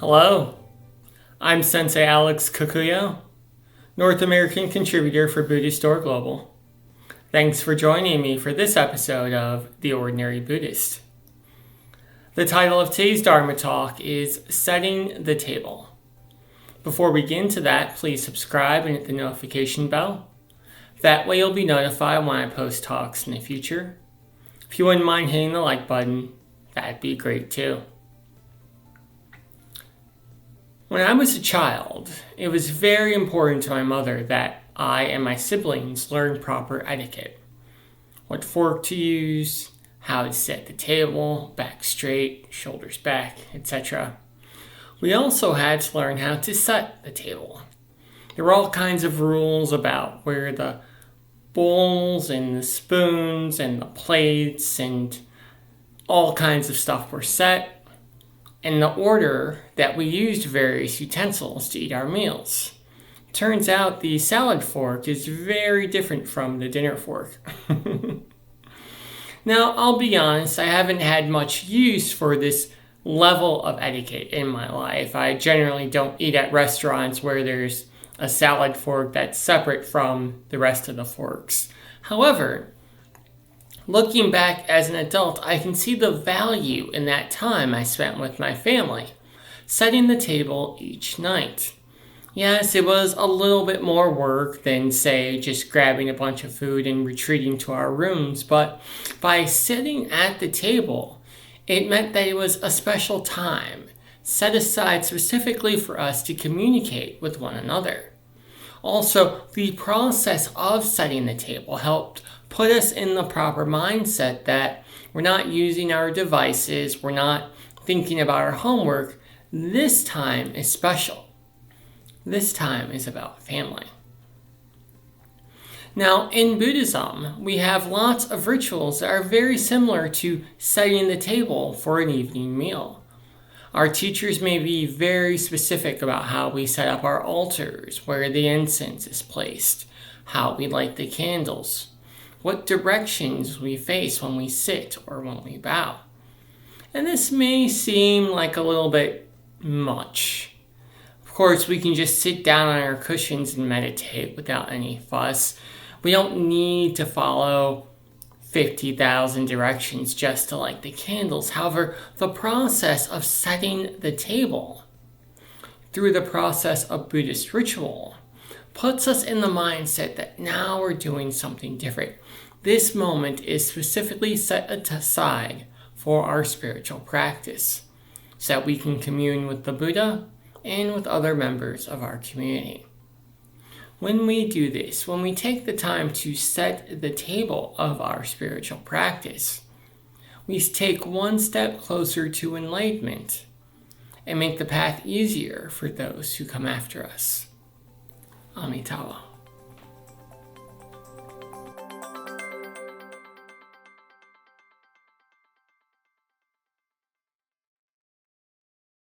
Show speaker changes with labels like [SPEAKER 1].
[SPEAKER 1] Hello, I'm Sensei Alex Kakuyo, North American contributor for Buddhist Global. Thanks for joining me for this episode of The Ordinary Buddhist. The title of today's Dharma talk is Setting the Table. Before we get into that, please subscribe and hit the notification bell. That way you'll be notified when I post talks in the future. If you wouldn't mind hitting the like button, that'd be great too. When I was a child, it was very important to my mother that I and my siblings learn proper etiquette. What fork to use, how to set the table, back straight, shoulders back, etc. We also had to learn how to set the table. There were all kinds of rules about where the bowls and the spoons and the plates and all kinds of stuff were set, and the order that we used various utensils to eat our meals. Turns out the salad fork is very different from the dinner fork. Now, I'll be honest, I haven't had much use for this level of etiquette in my life. I generally don't eat at restaurants where there's a salad fork that's separate from the rest of the forks. However, looking back as an adult, I can see the value in that time I spent with my family, setting the table each night. Yes, it was a little bit more work than, say, just grabbing a bunch of food and retreating to our rooms, but by sitting at the table, it meant that it was a special time, set aside specifically for us to communicate with one another. Also, the process of setting the table helped put us in the proper mindset that we're not using our devices, we're not thinking about our homework. This time is special. This time is about family. Now, in Buddhism, we have lots of rituals that are very similar to setting the table for an evening meal. Our teachers may be very specific about how we set up our altars, where the incense is placed, how we light the candles, what directions we face when we sit or when we bow. And this may seem like a little bit much. Of course, we can just sit down on our cushions and meditate without any fuss. We don't need to follow 50,000 directions just to light the candles. However, the process of setting the table through the process of Buddhist ritual puts us in the mindset that now we're doing something different. This moment is specifically set aside for our spiritual practice, so that we can commune with the Buddha and with other members of our community. When we do this, when we take the time to set the table of our spiritual practice, we take one step closer to enlightenment and make the path easier for those who come after us. Amitabha.